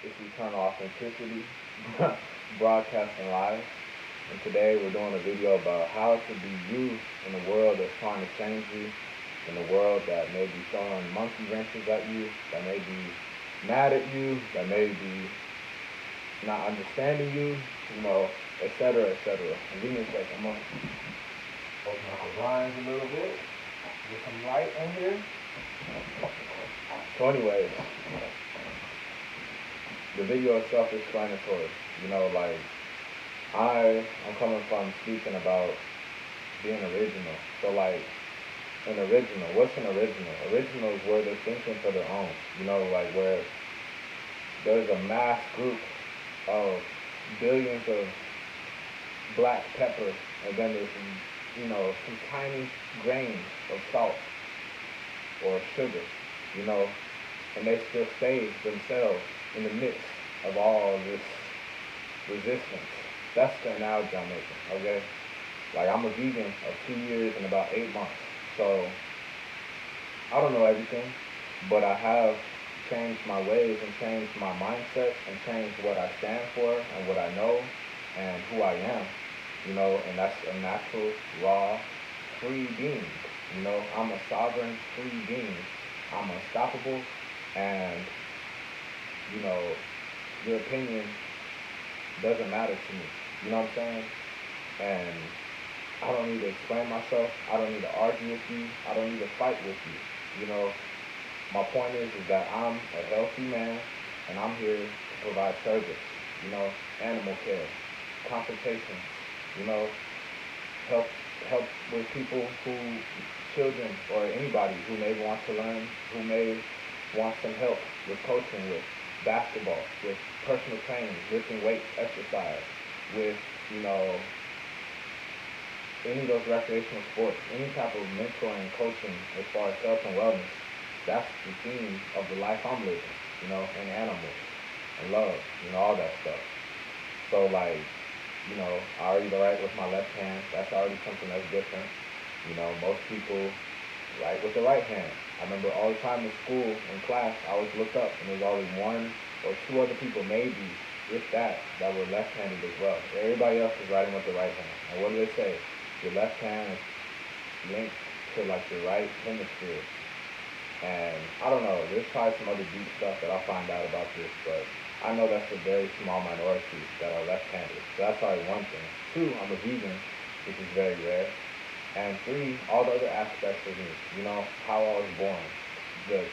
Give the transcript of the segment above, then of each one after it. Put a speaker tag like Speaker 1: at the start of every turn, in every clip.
Speaker 1: It's Eternal Authenticity, broadcasting live. And today we're doing a video about how to be you in a world that's trying to change you, in a world that may be throwing monkey wrenches at you, that may be mad at you, that may be not understanding you, etc., etc. And give me a second. I'm going to open up the blinds a little bit, get some light in here. So anyways, the video is self-explanatory. I'm coming from speaking about being original. So an original, what's an original? Original is where they're thinking for their own. Where there's a mass group of billions of black pepper, and then there's some tiny grains of salt or sugar, and they still save themselves in the midst of all this resistance. That's the analogy I'm making, okay? I'm a vegan of 2 years and about 8 months, so I don't know everything, but I have changed my ways and changed my mindset and changed what I stand for and what I know and who I am, and that's a natural, raw, free being. I'm a sovereign, free being. I'm unstoppable, and, your opinion doesn't matter to me. You know what I'm saying? And I don't need to explain myself. I don't need to argue with you. I don't need to fight with you. My point is that I'm a healthy man, and I'm here to provide service. Animal care, consultations. Help help with people children or anybody who may want to learn, who may want some help with coaching, with basketball, with personal training, lifting weights, exercise, with, any of those recreational sports, any type of mentoring, coaching as far as health and wellness. That's the theme of the life I'm living, and animals, and love, all that stuff. So I already write with my left hand. That's already something that's different. Most people write with the right hand. I remember all the time in school, in class, I always looked up and there's always one or two other people, maybe, if that were left-handed as well. Everybody else is writing with the right hand. And what do they say? Your left hand is linked to your right hemisphere. And I don't know, there's probably some other deep stuff that I'll find out about this, but I know that's a very small minority that are left-handed. So that's already one thing. Two, I'm a vegan, which is very rare. And three, all the other aspects of me, how I was born, the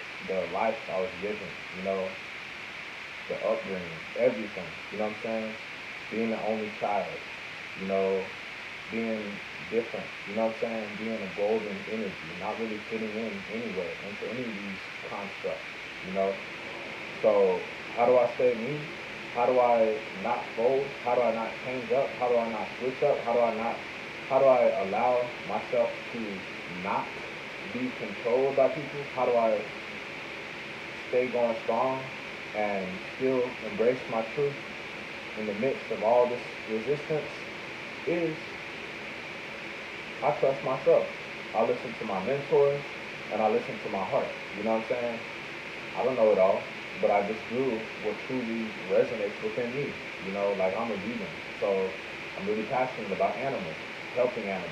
Speaker 1: life I was given, the upbringing, everything, you know what I'm saying? Being the only child, being different, you know what I'm saying? Being a golden energy, not really fitting in anywhere into any of these constructs, So how do I stay me? How do I not fold? How do I not change up? How do I not switch up? How do I allow myself to not be controlled by people? How do I stay going strong and still embrace my truth in the midst of all this resistance? Is I trust myself. I listen to my mentors and I listen to my heart. You know what I'm saying? I don't know it all, but I just do what truly resonates within me. I'm a vegan, so I'm really passionate about animals, helping animals,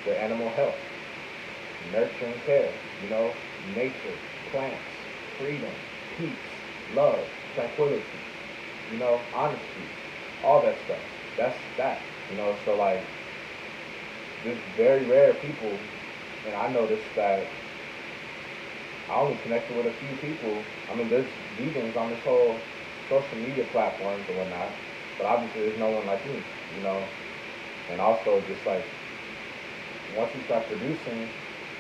Speaker 1: their animal health, nurturing care, nature, plants, freedom, peace, love, tranquility, honesty, all that stuff. That's that, so there's very rare people, and I noticed that I only connected with a few people. I mean, there's vegans on this whole social media platforms and whatnot, but obviously there's no one like me, and also just once you start producing,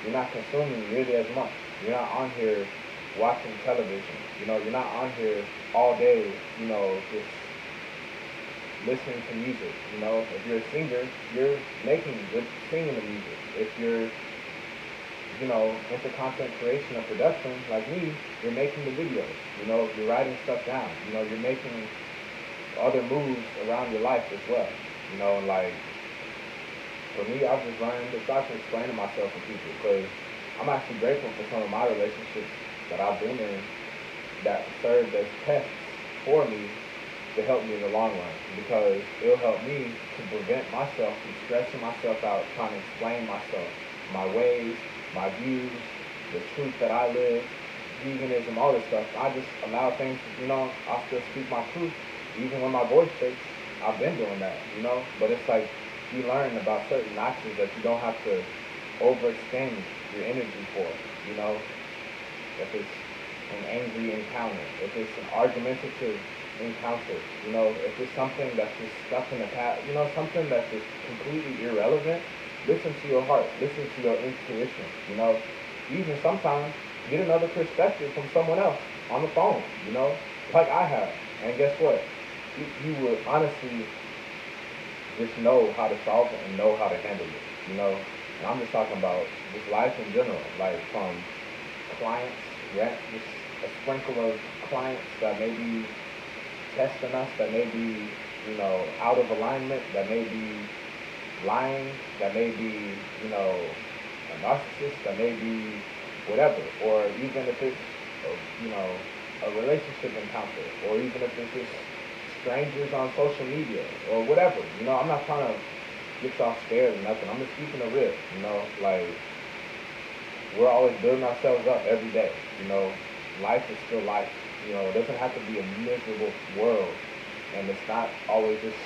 Speaker 1: you're not consuming nearly as much. You're not on here watching television. You're not on here all day, just listening to music. If you're a singer, you're making good singing the music. If you're, into content creation and production, like me, you're making the videos. You're writing stuff down. You're making other moves around your life as well. For me, I've just learned to start explaining myself to people because I'm actually grateful for some of my relationships that I've been in that served as tests for me to help me in the long run, because it'll help me to prevent myself from stressing myself out trying to explain myself, my ways, my views, the truth that I live, veganism, all this stuff. I just allow things, I still speak my truth, even when my voice shakes. I've been doing that, but it's like you learn about certain notches that you don't have to overextend your energy for, you know, if it's an angry encounter, if it's an argumentative encounter, if it's something that's just stuck in the past, something that's just completely irrelevant, listen to your heart, listen to your intuition, even sometimes get another perspective from someone else on the phone, like I have. And guess what? You would honestly just know how to solve it and know how to handle it. And I'm just talking about just life in general, like from clients, yeah, just a sprinkle of clients that may be testing us, that may be, out of alignment, that may be lying, that may be, a narcissist, that may be whatever, or even if it's, a relationship encounter, or even if it's just strangers on social media, or whatever. I'm not trying to get y'all scared or nothing. I'm just keeping it real, like, we're always building ourselves up every day, life is still life, it doesn't have to be a miserable world, and it's not always just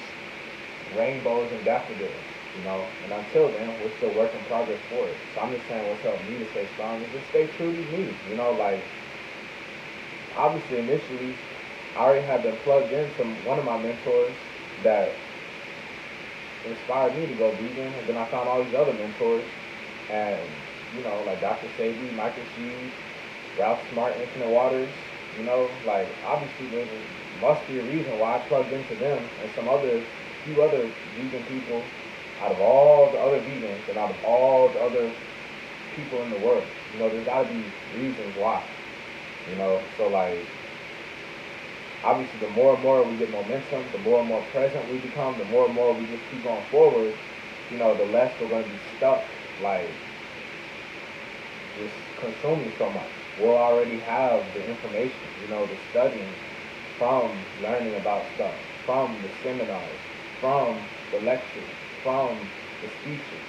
Speaker 1: rainbows and daffodils, and until then, we're still work in progress for it. So I'm just saying what's helped me to stay strong is just stay true to me, like, obviously initially, I already had been plugged into one of my mentors that inspired me to go vegan, and then I found all these other mentors, and, like Dr. Sebi, Michael Sheed, Ralph Smart, Infinite Waters, like, obviously there must be a reason why I plugged into them and few other vegan people out of all the other vegans and out of all the other people in the world. There's got to be reasons why, so like, obviously the more and more we get momentum, the more and more present we become, the more and more we just keep going forward, the less we're going to be stuck, like, just consuming so much. We'll already have the information, the studying from learning about stuff, from the seminars, from the lectures, from the speeches,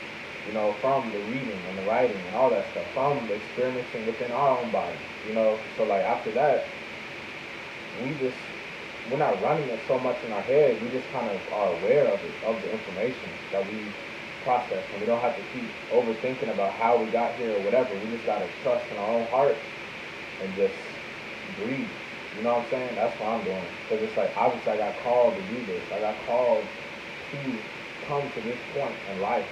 Speaker 1: from the reading and the writing and all that stuff, from the experimenting within our own body, so like after that, we're not running it so much in our head, we just kind of are aware of it, of the information that we process, and we don't have to keep overthinking about how we got here or whatever. We just gotta trust in our own heart and just breathe. You know what I'm saying? That's what I'm doing. Because it's like, obviously I got called to do this. I got called to come to this point in life.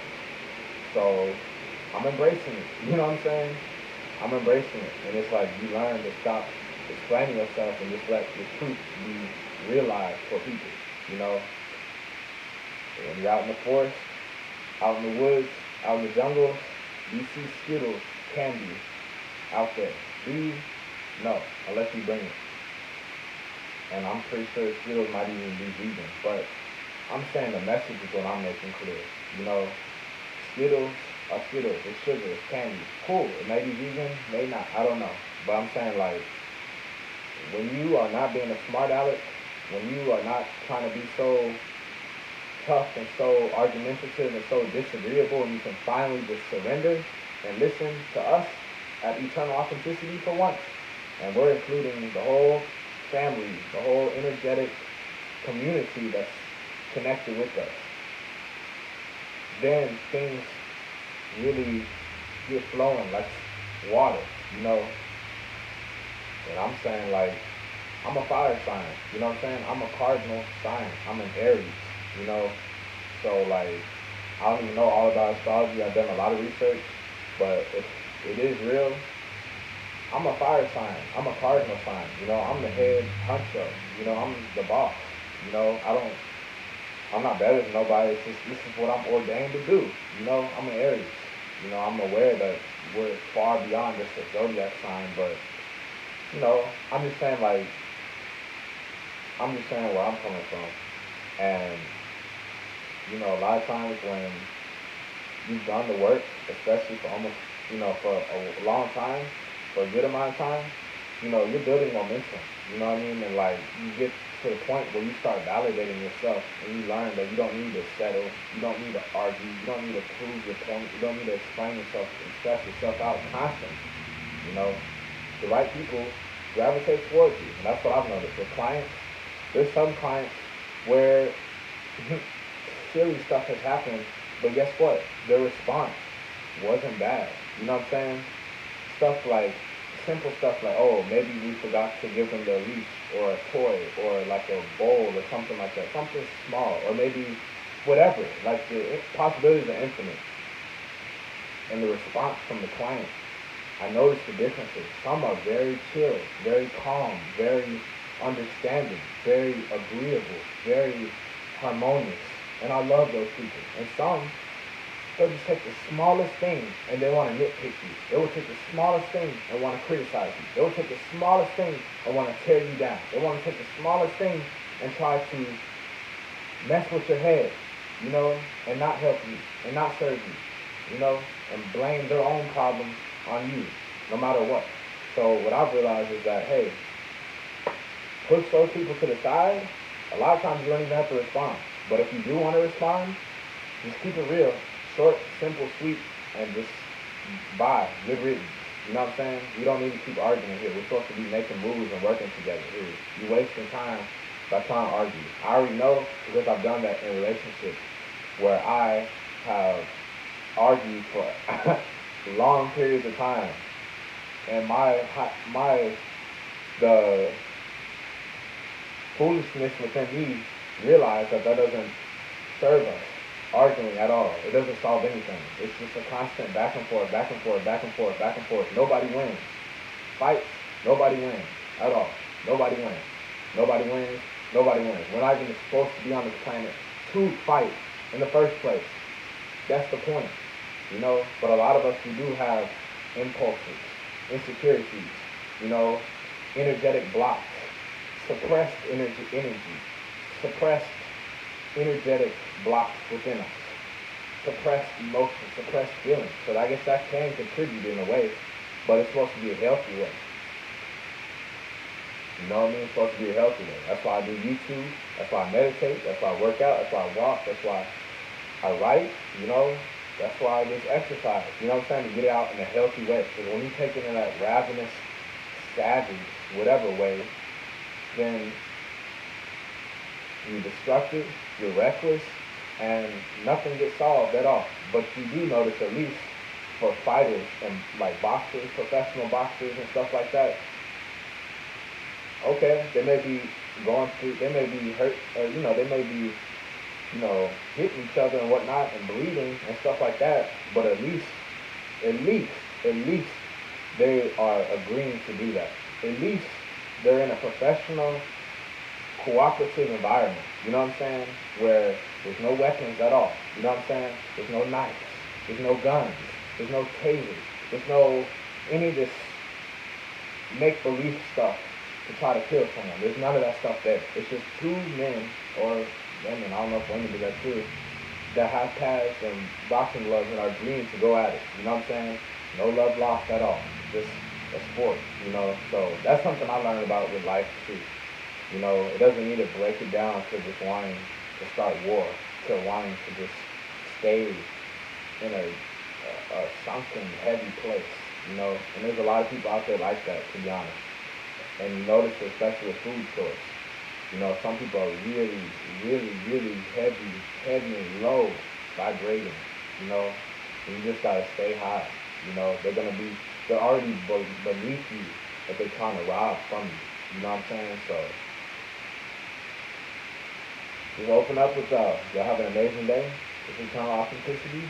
Speaker 1: So I'm embracing it. You know what I'm saying? I'm embracing it. And it's like you learn to stop explaining yourself and just let the truth be realized for people. When you're out in the forest, out in the woods, out in the jungle, you see Skittles, candy out there. Do you? No, unless you bring it. And I'm pretty sure Skittles might even be vegan. But I'm saying the message is what I'm making clear. Skittles are Skittles. It's sugar. It's candy. Cool. It may be vegan. May not. I don't know. But I'm saying, like, when you are not being a smart aleck, when you are not trying to be so tough and so argumentative and so disagreeable, and you can finally just surrender and listen to us at Eternal Authenticity for once, and we're including the whole family, the whole energetic community that's connected with us, then things really get flowing like water, And I'm saying, like, I'm a fire sign, you know what I'm saying? I'm a cardinal sign. I'm an Aries, So, like, I don't even know all about astrology. I've done a lot of research, but if it is real, I'm a fire sign. I'm a cardinal sign. I'm the head honcho. I'm the boss. I'm not better than nobody. It's just, this is what I'm ordained to do. I'm an Aries. I'm aware that we're far beyond just a zodiac sign, but, I'm just saying, like, where I'm coming from. And, a lot of times when you've done the work, especially for almost, for a long time, for a good amount of time, you're building momentum. You know what I mean? And like you get to the point where you start validating yourself and you learn that you don't need to settle, you don't need to argue, you don't need to prove your point, you don't need to explain yourself and stress yourself out constantly. You know, the right people gravitate towards you. And that's what I've noticed. With clients, there's some clients where silly stuff has happened, but guess what? Their response wasn't bad. You know what I'm saying? Stuff like simple stuff like, oh, maybe we forgot to give them the leash or a toy or like a bowl or something like that. Something small or maybe whatever. Like the possibilities are infinite. And the response from the client, I noticed the differences. Some are very chill, very calm, very understanding, very agreeable, very harmonious. And I love those people. And some, they'll just take the smallest thing and they want to nitpick you. They will take the smallest thing and want to criticize you. They will take the smallest thing and want to tear you down. They want to take the smallest thing and try to mess with your head, and not help you and not serve you, and blame their own problems on you, no matter what. So what I've realized is that, hey, push those people to the side. A lot of times you don't even have to respond. But if you do want to respond, just keep it real. Short, simple, sweet, and just bye. Good riddance. You know what I'm saying? We don't need to keep arguing here. We're supposed to be making moves and working together here. You're wasting time by trying to argue. I already know because I've done that in relationships where I have argued for long periods of time. And the foolishness within me realized that doesn't serve us arguing at all. It doesn't solve anything. It's just a constant back and forth, back and forth, back and forth, back and forth. Nobody wins. Fights, nobody wins at all. Nobody wins. Nobody wins. Nobody wins. We're not even supposed to be on this planet to fight in the first place. That's the point. But a lot of us, we do have impulses, insecurities, energetic blocks, suppressed energy, suppressed energetic blocks within us, suppressed emotions, suppressed feelings. So I guess that can contribute in a way, but it's supposed to be a healthy way. You know what I mean? It's supposed to be a healthy way. That's why I do YouTube. That's why I meditate. That's why I work out. That's why I walk. That's why I write. That's why I just exercise. You know what I'm saying? To get it out in a healthy way. Because when you take it in that ravenous, savage, whatever way, then you're destructive, you're reckless, and nothing gets solved at all. But you do notice, at least for fighters and like boxers, professional boxers and stuff like that, okay, they may be going through, they may be hurt, or they may be, hitting each other and whatnot and bleeding and stuff like that, but at least they are agreeing to do that. At least they're in a professional, cooperative environment, you know what I'm saying, where there's no weapons at all, you know what I'm saying, there's no knives, there's no guns, there's no tasers, there's no any of this make-believe stuff to try to kill someone. There's none of that stuff there. It's just two men, or women, I don't know if women do that too, that have pads and boxing gloves and are green to go at it, you know what I'm saying, no love lost at all, just a sport, so that's something I learned about with life too. It doesn't need to break it down to just wanting to start war, to wanting to just stay in a sunken, heavy place, and there's a lot of people out there like that, to be honest. And you notice, especially with food choice, some people are really, really, really heavy and low vibrating, and you just gotta stay high, they're already beneath you, but they're trying to rob from you, you know what I'm saying, so just open up with y'all have an amazing day. This is Eternal Authenticity.